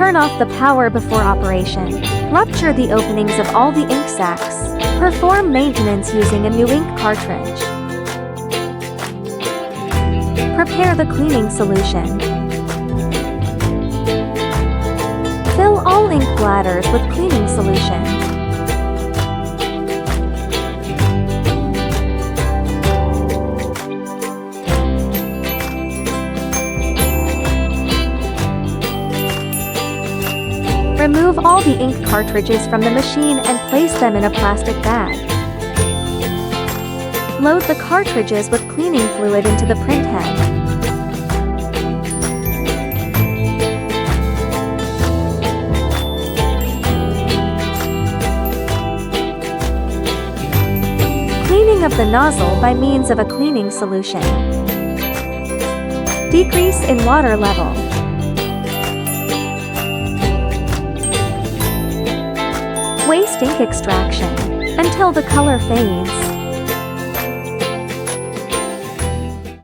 Turn off the power before operation. Rupture the openings of all the ink sacs. Perform maintenance using a new ink cartridge. Prepare the cleaning solution. Fill all ink bladders with cleaning solution. Remove all the ink cartridges from the machine and place them in a plastic bag. Load the cartridges with cleaning fluid into the printhead. Cleaning of the nozzle by means of a cleaning solution. Decrease in water level. Waste ink extraction until the color fades.